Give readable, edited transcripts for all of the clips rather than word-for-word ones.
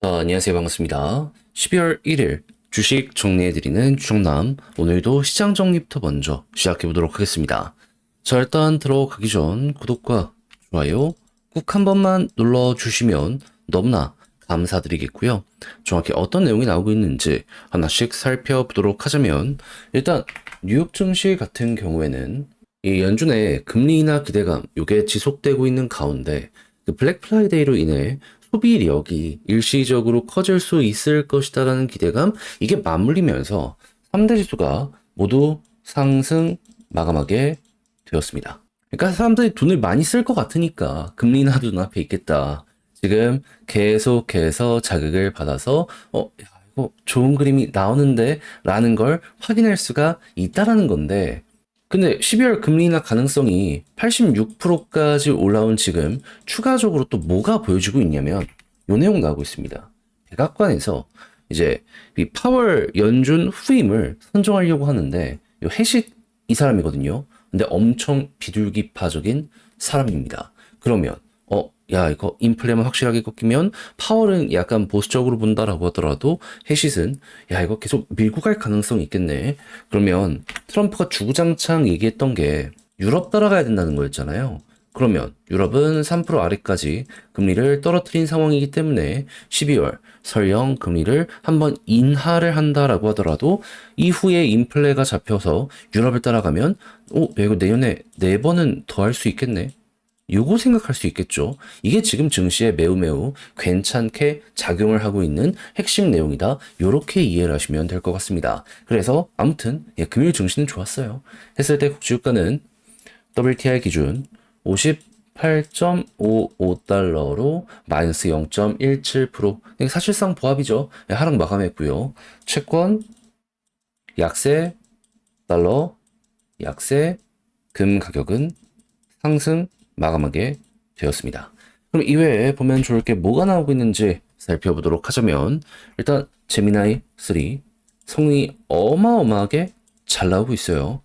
안녕하세요. 반갑습니다. 12월 1일 주식 정리해드리는 주정남. 오늘도 시장 정리부터 먼저 시작해보도록 하겠습니다. 자, 일단 들어가기 전 구독과 좋아요 꾹 한 번만 눌러주시면 너무나 감사드리겠고요. 정확히 어떤 내용이 나오고 있는지 하나씩 살펴보도록 하자면, 일단 뉴욕 증시 같은 경우에는 이 연준의 금리 인하 기대감 요게 지속되고 있는 가운데, 그 블랙 프라이데이로 인해 소비력이 일시적으로 커질 수 있을 것이다라는 기대감, 이게 맞물리면서 3대 지수가 모두 상승 마감하게 되었습니다. 그러니까 사람들이 돈을 많이 쓸 것 같으니까 금리 인하도 눈앞에 있겠다. 지금 계속해서 자극을 받아서 야, 이거 좋은 그림이 나오는데 라는 걸 확인할 수가 있다라는 건데, 근데 12월 금리 인하 가능성이 86%까지 올라온 지금 추가적으로 또 뭐가 보여지고 있냐면 요 내용 나오고 있습니다. 백악관에서 이제 이 파월 연준 후임을 선정하려고 하는데, 요 해시 이 사람이거든요. 근데 엄청 비둘기파적인 사람입니다. 그러면 야, 이거 인플레만 확실하게 꺾이면 파월은 약간 보수적으로 본다라고 하더라도 해시은 야, 이거 계속 밀고 갈 가능성이 있겠네. 그러면 트럼프가 주구장창 얘기했던 게 유럽 따라가야 된다는 거였잖아요. 그러면 유럽은 3% 아래까지 금리를 떨어뜨린 상황이기 때문에 12월 설령 금리를 한번 인하를 한다라고 하더라도 이후에 인플레가 잡혀서 유럽을 따라가면 야, 이거 내년에 4번은 더 할 수 있겠네. 요거 생각할 수 있겠죠. 이게 지금 증시에 매우 괜찮게 작용을 하고 있는 핵심 내용이다. 요렇게 이해를 하시면 될 것 같습니다. 그래서 아무튼 금요일 증시는 좋았어요. 했을 때 국제유가는 WTI 기준 58.55달러로 마이너스 0.17%. 사실상 보합이죠. 하락 마감했고요. 채권 약세 달러, 약세 금 가격은 상승 마감하게 되었습니다. 그럼 이외에 보면 좋을 게 뭐가 나오고 있는지 살펴보도록 하자면, 일단 제미나이 3 성능이 어마어마하게 잘 나오고 있어요.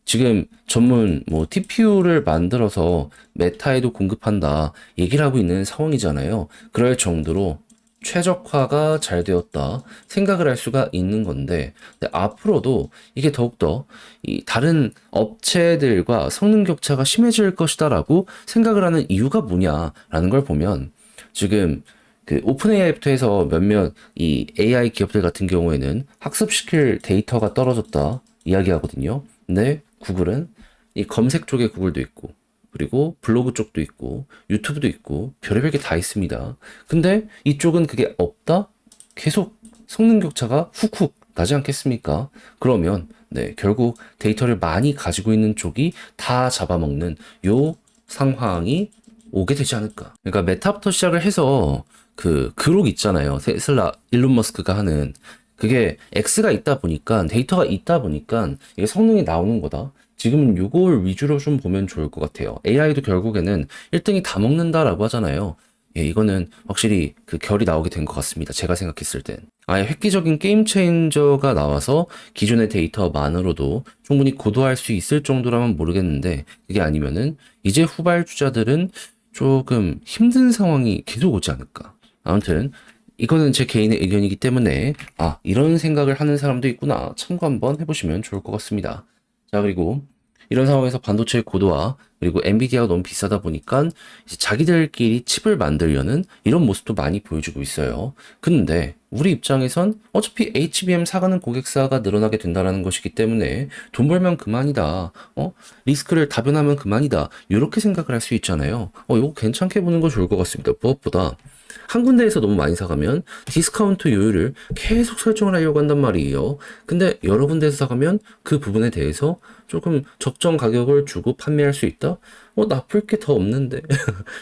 지금 전문 TPU를 만들어서 메타에도 공급한다 얘기를 하고 있는 상황이잖아요. 그럴 정도로 최적화가 잘 되었다 생각을 할 수가 있는 건데, 앞으로도 이게 더욱더 이 다른 업체들과 성능 격차가 심해질 것이다라고 생각을 하는 이유가 뭐냐라는 걸 보면, 지금 그 오픈 AI부터 해서 몇몇 이 AI 기업들 같은 경우에는 학습시킬 데이터가 떨어졌다 이야기하거든요. 근데 구글은 이 검색 쪽에 구글도 있고, 그리고 블로그 쪽도 있고, 유튜브도 있고, 별의별 게 다 있습니다. 근데 이쪽은 그게 없다? 계속 성능 격차가 훅훅 나지 않겠습니까? 그러면 결국 데이터를 많이 가지고 있는 쪽이 다 잡아먹는 요 상황이 오게 되지 않을까. 그러니까 메타부터 시작을 해서 그 그록 있잖아요. 테슬라 일론 머스크가 하는, 그게 X가 있다 보니까, 데이터가 있다 보니까 이게 성능이 나오는 거다. 지금 요걸 위주로 좀 보면 좋을 것 같아요. AI도 결국에는 1등이 다 먹는다라고 하잖아요. 이거는 확실히 그 결이 나오게 된 것 같습니다. 제가 생각했을 땐. 아예 획기적인 게임 체인저가 나와서 기존의 데이터만으로도 충분히 고도할 수 있을 정도라면 모르겠는데, 그게 아니면은 이제 후발주자들은 조금 힘든 상황이 계속 오지 않을까. 아무튼 이거는 제 개인의 의견이기 때문에 이런 생각을 하는 사람도 있구나 참고 한번 해보시면 좋을 것 같습니다. 자, 그리고 이런 상황에서 반도체의 고도화, 그리고 엔비디아가 너무 비싸다 보니까 이제 자기들끼리 칩을 만들려는 이런 모습도 많이 보여주고 있어요. 근데 우리 입장에선 어차피 HBM 사가는 고객사가 늘어나게 된다는 것이기 때문에 돈 벌면 그만이다. 리스크를 다변하면 그만이다. 이렇게 생각을 할 수 있잖아요. 이거 괜찮게 보는 거 좋을 것 같습니다. 무엇보다 한 군데에서 너무 많이 사가면 디스카운트 요율을 계속 설정을 하려고 한단 말이에요. 근데 여러 군데에서 사가면 그 부분에 대해서 조금 적정 가격을 주고 판매할 수 있다? 나쁠 게 더 없는데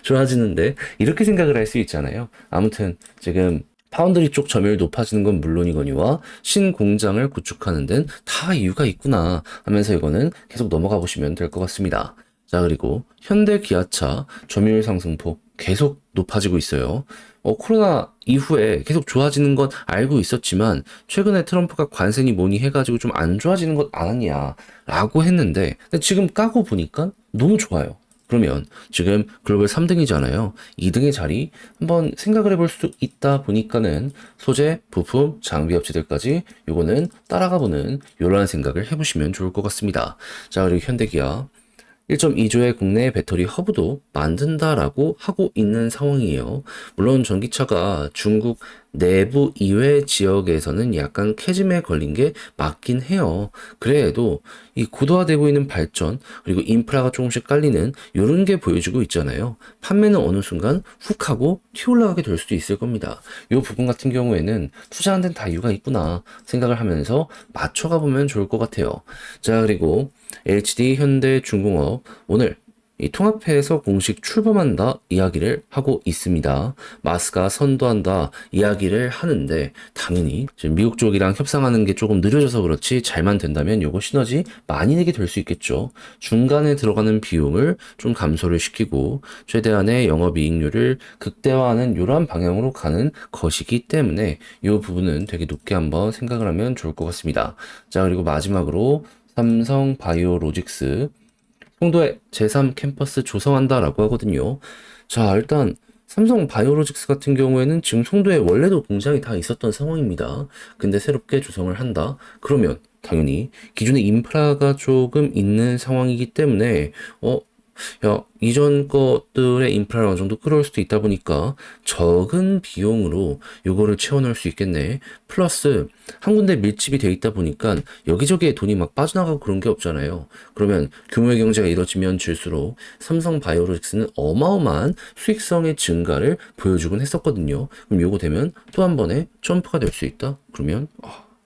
좋아지는데, 이렇게 생각을 할 수 있잖아요. 아무튼 지금 파운드리 쪽 점유율이 높아지는 건 물론이거니와 신공장을 구축하는 데는 다 이유가 있구나 하면서 이거는 계속 넘어가 보시면 될 것 같습니다. 자, 그리고 현대 기아차 점유율 상승폭 계속 높아지고 있어요. 코로나 이후에 계속 좋아지는 건 알고 있었지만, 최근에 트럼프가 관세니 뭐니 해가지고 좀 안 좋아지는 것 않았냐라고 했는데, 근데 지금 까고 보니까 너무 좋아요. 그러면 지금 글로벌 3등이잖아요. 2등의 자리 한번 생각을 해볼 수 있다 보니까는 소재, 부품, 장비 업체들까지 요거는 따라가 보는 요런 생각을 해보시면 좋을 것 같습니다. 자, 그리고 현대기아 1.2조의 국내 배터리 허브도 만든다라고 하고 있는 상황이에요. 물론 전기차가 중국 내부 이외 지역에서는 약간 캐즘에 걸린 게 맞긴 해요. 그래도 이 고도화되고 있는 발전 그리고 인프라가 조금씩 깔리는 이런 게 보여주고 있잖아요. 판매는 어느 순간 훅 하고 튀어올라가게 될 수도 있을 겁니다. 이 부분 같은 경우에는 투자한 데는 다 이유가 있구나 생각을 하면서 맞춰가 보면 좋을 것 같아요. 자, 그리고 HD 현대중공업 오늘 이 통합회에서 공식 출범한다 이야기를 하고 있습니다. 마스가 선도한다 이야기를 하는데 당연히 지금 미국 쪽이랑 협상하는 게 조금 느려져서 그렇지 잘만 된다면 요거 시너지 많이 내게 될 수 있겠죠. 중간에 들어가는 비용을 좀 감소를 시키고 최대한의 영업이익률을 극대화하는 이러한 방향으로 가는 것이기 때문에 이 부분은 되게 높게 한번 생각을 하면 좋을 것 같습니다. 자, 그리고 마지막으로 삼성 바이오로직스 송도에 제3 캠퍼스 조성한다라고 하거든요. 자, 일단 삼성 바이오로직스 같은 경우에는 지금 송도에 원래도 공장이 다 있었던 상황입니다. 근데 새롭게 조성을 한다. 그러면 당연히 기존의 인프라가 조금 있는 상황이기 때문에 야, 이전 것들의 인프라를 어느 정도 끌어올 수도 있다 보니까 적은 비용으로 요거를 채워넣을 수 있겠네. 플러스 한 군데 밀집이 돼 있다 보니까 여기저기에 돈이 막 빠져나가고 그런 게 없잖아요. 그러면 규모의 경제가 이뤄지면 질수록 삼성 바이오로직스는 어마어마한 수익성의 증가를 보여주곤 했었거든요. 그럼 요거 되면 또 한 번에 점프가 될 수 있다? 그러면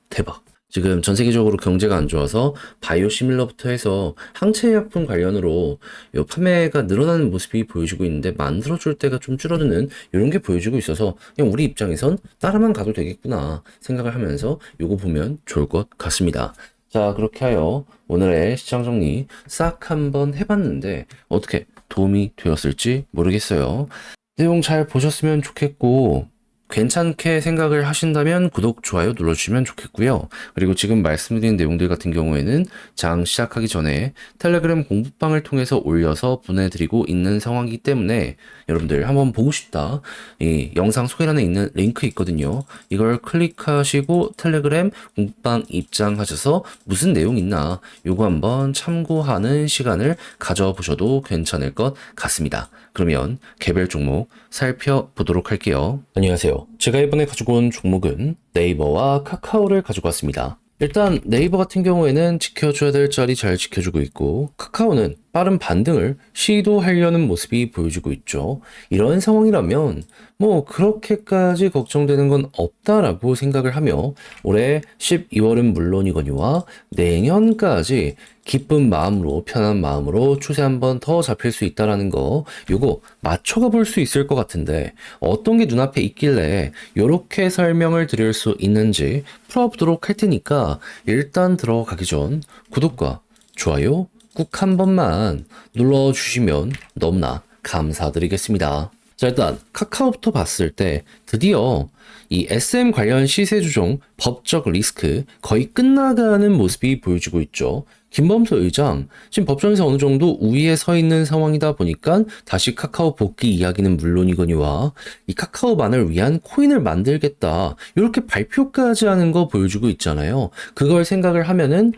대박. 지금 전 세계적으로 경제가 안 좋아서 바이오시밀러부터 해서 항체의약품 관련으로 요 판매가 늘어나는 모습이 보여지고 있는데 만들어줄 때가 좀 줄어드는 이런 게 보여지고 있어서 그냥 우리 입장에선 따라만 가도 되겠구나 생각을 하면서 요거 보면 좋을 것 같습니다. 자, 그렇게 하여 오늘의 시장 정리 싹 한번 해봤는데 어떻게 도움이 되었을지 모르겠어요. 내용 잘 보셨으면 좋겠고 괜찮게 생각을 하신다면 구독, 좋아요 눌러주시면 좋겠고요. 그리고 지금 말씀드린 내용들 같은 경우에는 장 시작하기 전에 텔레그램 공부방을 통해서 올려서 보내드리고 있는 상황이기 때문에 여러분들 한번 보고 싶다. 이 영상 소개란에 있는 링크 있거든요. 이걸 클릭하시고 텔레그램 공부방 입장하셔서 무슨 내용 있나 요거 한번 참고하는 시간을 가져보셔도 괜찮을 것 같습니다. 그러면 개별 종목 살펴보도록 할게요. 안녕하세요. 제가 이번에 가지고 온 종목은 네이버와 카카오를 가지고 왔습니다. 일단 네이버 같은 경우에는 지켜줘야 될 자리 잘 지켜주고 있고 카카오는 빠른 반등을 시도하려는 모습이 보여주고 있죠. 이런 상황이라면 뭐 그렇게까지 걱정되는 건 없다라고 생각을 하며 올해 12월은 물론이거니와 내년까지 기쁜 마음으로 편한 마음으로 추세 한번 더 잡힐 수 있다라는 거 요거 맞춰가 볼 수 있을 것 같은데 어떤 게 눈앞에 있길래 요렇게 설명을 드릴 수 있는지 풀어보도록 할 테니까 일단 들어가기 전 구독과 좋아요 꾹 한 번만 눌러주시면 너무나 감사드리겠습니다. 자, 일단 카카오부터 봤을 때 드디어 이 SM 관련 시세 조정 법적 리스크 거의 끝나가는 모습이 보여지고 있죠. 김범수 의장 지금 법정에서 어느 정도 우위에 서 있는 상황이다 보니까 다시 카카오 복귀 이야기는 물론이거니와 이 카카오만을 위한 코인을 만들겠다 이렇게 발표까지 하는 거 보여주고 있잖아요. 그걸 생각을 하면은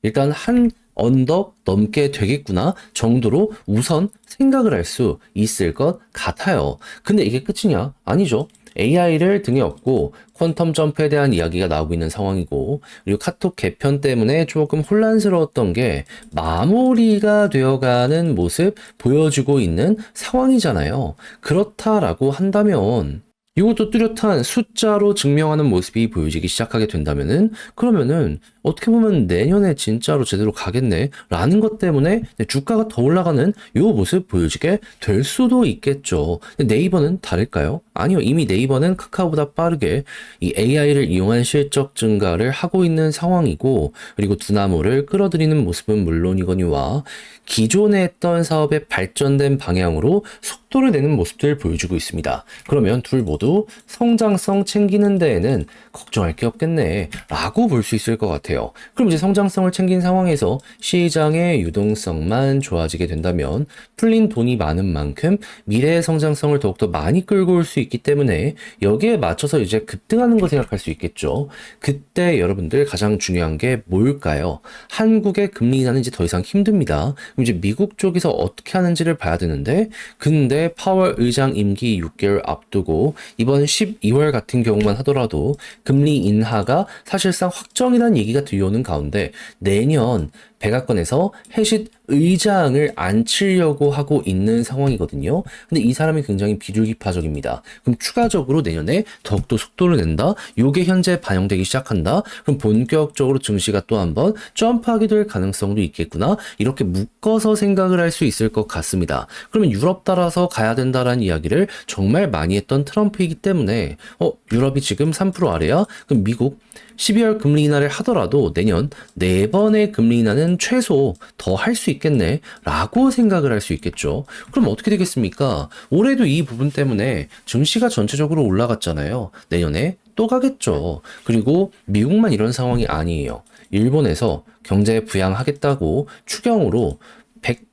일단 한 언덕 넘게 되겠구나 정도로 우선 생각을 할 수 있을 것 같아요. 근데 이게 끝이냐? 아니죠. AI를 등에 업고 퀀텀 점프에 대한 이야기가 나오고 있는 상황이고 그리고 카톡 개편 때문에 조금 혼란스러웠던 게 마무리가 되어가는 모습 보여주고 있는 상황이잖아요. 그렇다라고 한다면 이것도 뚜렷한 숫자로 증명하는 모습이 보여지기 시작하게 된다면은 그러면은 어떻게 보면 내년에 진짜로 제대로 가겠네 라는 것 때문에 주가가 더 올라가는 이 모습 보여지게 될 수도 있겠죠. 근데 네이버는 다를까요? 아니요. 이미 네이버는 카카오보다 빠르게 이 AI를 이용한 실적 증가를 하고 있는 상황이고 그리고 두나무를 끌어들이는 모습은 물론이거니와 기존에 했던 사업의 발전된 방향으로 속도를 내는 모습들을 보여주고 있습니다. 그러면 둘 모두 성장성 챙기는 데에는 걱정할 게 없겠네 라고 볼 수 있을 것 같아요. 같아요. 그럼 이제 성장성을 챙긴 상황에서 시장의 유동성만 좋아지게 된다면 풀린 돈이 많은 만큼 미래의 성장성을 더욱더 많이 끌고 올 수 있기 때문에 여기에 맞춰서 이제 급등하는 거 생각할 수 있겠죠. 그때 여러분들 가장 중요한 게 뭘까요? 한국의 금리 인하는 이제 더 이상 힘듭니다. 그럼 이제 미국 쪽에서 어떻게 하는지를 봐야 되는데, 근데 파월 의장 임기 6개월 앞두고 이번 12월 같은 경우만 하더라도 금리 인하가 사실상 확정이라는 얘기가 들려오는 가운데 내년 백악관에서 해sit 의장을 앉히려고 하고 있는 상황이거든요. 근데 이 사람이 굉장히 비둘기파적입니다. 그럼 추가적으로 내년에 더욱더 속도를 낸다? 요게 현재 반영되기 시작한다? 그럼 본격적으로 증시가 또 한번 점프하게 될 가능성도 있겠구나? 이렇게 묶어서 생각을 할 수 있을 것 같습니다. 그러면 유럽 따라서 가야 된다라는 이야기를 정말 많이 했던 트럼프이기 때문에 유럽이 지금 3% 아래야? 그럼 미국 12월 금리 인하를 하더라도 내년 4번의 금리 인하는 최소 더 할 수 있겠네 라고 생각을 할 수 있겠죠. 그럼 어떻게 되겠습니까? 올해도 이 부분 때문에 증시가 전체적으로 올라갔잖아요. 내년에 또 가겠죠. 그리고 미국만 이런 상황이 아니에요. 일본에서 경제 부양하겠다고 추경으로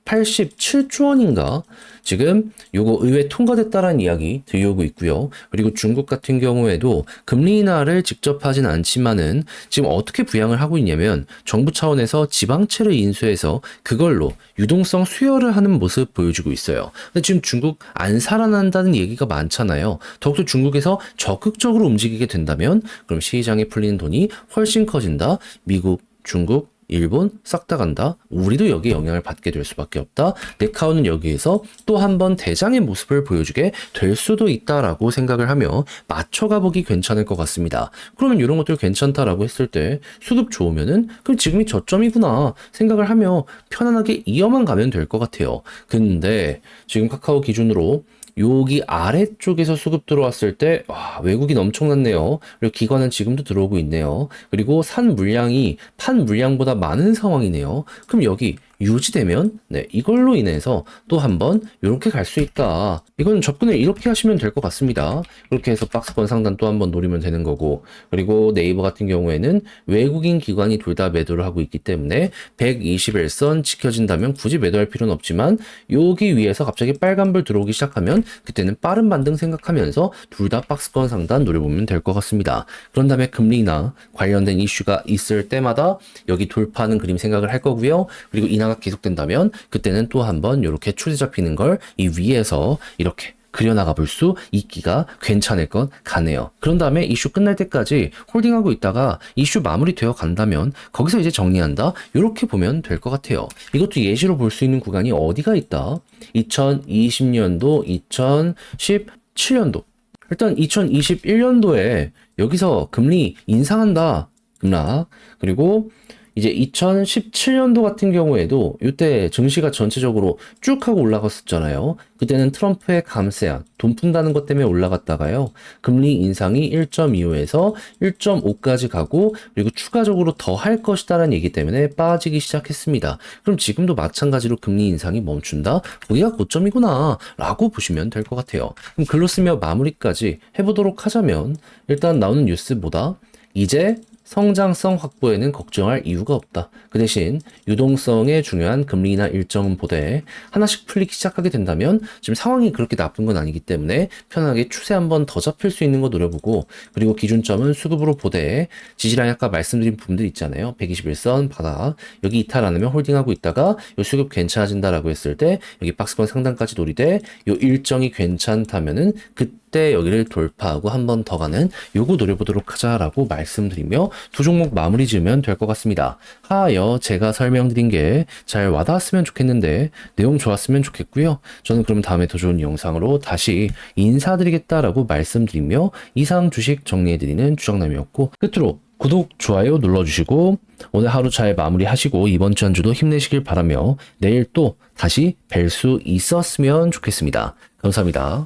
187조 원인가 지금 요거 의회 통과됐다라는 이야기 들려오고 있고요. 그리고 중국 같은 경우에도 금리 인하를 직접 하진 않지만은 지금 어떻게 부양을 하고 있냐면 정부 차원에서 지방채를 인수해서 그걸로 유동성 수혈을 하는 모습 보여주고 있어요. 근데 지금 중국 안 살아난다는 얘기가 많잖아요. 더욱더 중국에서 적극적으로 움직이게 된다면 그럼 시장에 풀리는 돈이 훨씬 커진다. 미국, 중국, 일본 싹 다 간다. 우리도 여기에 영향을 받게 될 수밖에 없다. 네카오는 여기에서 또 한 번 대장의 모습을 보여주게 될 수도 있다라고 생각을 하며 맞춰가 보기 괜찮을 것 같습니다. 그러면 이런 것들 괜찮다라고 했을 때 수급 좋으면은 그럼 지금이 저점이구나 생각을 하며 편안하게 이어만 가면 될 것 같아요. 근데 지금 카카오 기준으로 여기 아래쪽에서 수급 들어왔을 때 외국인 엄청났네요. 그리고 기관은 지금도 들어오고 있네요. 그리고 산 물량이 판 물량보다 많은 상황이네요. 그럼 여기 유지되면 이걸로 인해서 또 한번 이렇게 갈 수 있다. 이건 접근을 이렇게 하시면 될 것 같습니다. 그렇게 해서 박스권 상단 또 한번 노리면 되는 거고, 그리고 네이버 같은 경우에는 외국인 기관이 둘 다 매도를 하고 있기 때문에 121선 지켜진다면 굳이 매도할 필요는 없지만 여기 위에서 갑자기 빨간불 들어오기 시작하면 그때는 빠른 반등 생각하면서 둘 다 박스권 상단 노려보면 될 것 같습니다. 그런 다음에 금리나 관련된 이슈가 있을 때마다 여기 돌파하는 그림 생각을 할 거고요. 그리고 인하가 계속된다면 그때는 또 한번 이렇게 추세 잡히는 걸 이 위에서 이렇게 그려나가 볼 수 있기가 괜찮을 것 같네요. 그런 다음에 이슈 끝날 때까지 홀딩하고 있다가 이슈 마무리되어 간다면 거기서 이제 정리한다. 이렇게 보면 될 것 같아요. 이것도 예시로 볼 수 있는 구간이 어디가 있다. 2020년도, 2017년도. 일단 2021년도에 여기서 금리 인상한다. 급락. 그리고 이제 2017년도 같은 경우에도 이때 증시가 전체적으로 쭉 하고 올라갔었잖아요. 그때는 트럼프의 감세안, 돈 푼다는 것 때문에 올라갔다가요. 금리 인상이 1.25에서 1.5까지 가고 그리고 추가적으로 더 할 것이다라는 얘기 때문에 빠지기 시작했습니다. 그럼 지금도 마찬가지로 금리 인상이 멈춘다? 거기가 고점이구나 라고 보시면 될 것 같아요. 그럼 글로 쓰며 마무리까지 해보도록 하자면 일단 나오는 뉴스보다 이제 성장성 확보에는 걱정할 이유가 없다. 그 대신 유동성에 중요한 금리 인하 일정은 보되 하나씩 풀리기 시작하게 된다면 지금 상황이 그렇게 나쁜 건 아니기 때문에 편하게 추세 한번 더 잡힐 수 있는 거 노려보고, 그리고 기준점은 수급으로 보되 지지라인 아까 말씀드린 부분들 있잖아요. 121선 바닥 여기 이탈 안 하면 홀딩하고 있다가 요 수급 괜찮아진다라고 했을 때 여기 박스권 상단까지 노리되 요 일정이 괜찮다면은 그때 여기를 돌파하고 한 번 더 가는 요거 노려보도록 하자라고 말씀드리며 두 종목 마무리 지으면 될 것 같습니다. 하여 제가 설명드린 게 잘 와닿았으면 좋겠는데 내용 좋았으면 좋겠고요. 저는 그럼 다음에 더 좋은 영상으로 다시 인사드리겠다라고 말씀드리며 이상 주식 정리해드리는 주정남이었고, 끝으로 구독, 좋아요 눌러주시고 오늘 하루 잘 마무리하시고 이번 주 한 주도 힘내시길 바라며 내일 또 다시 뵐 수 있었으면 좋겠습니다. 감사합니다.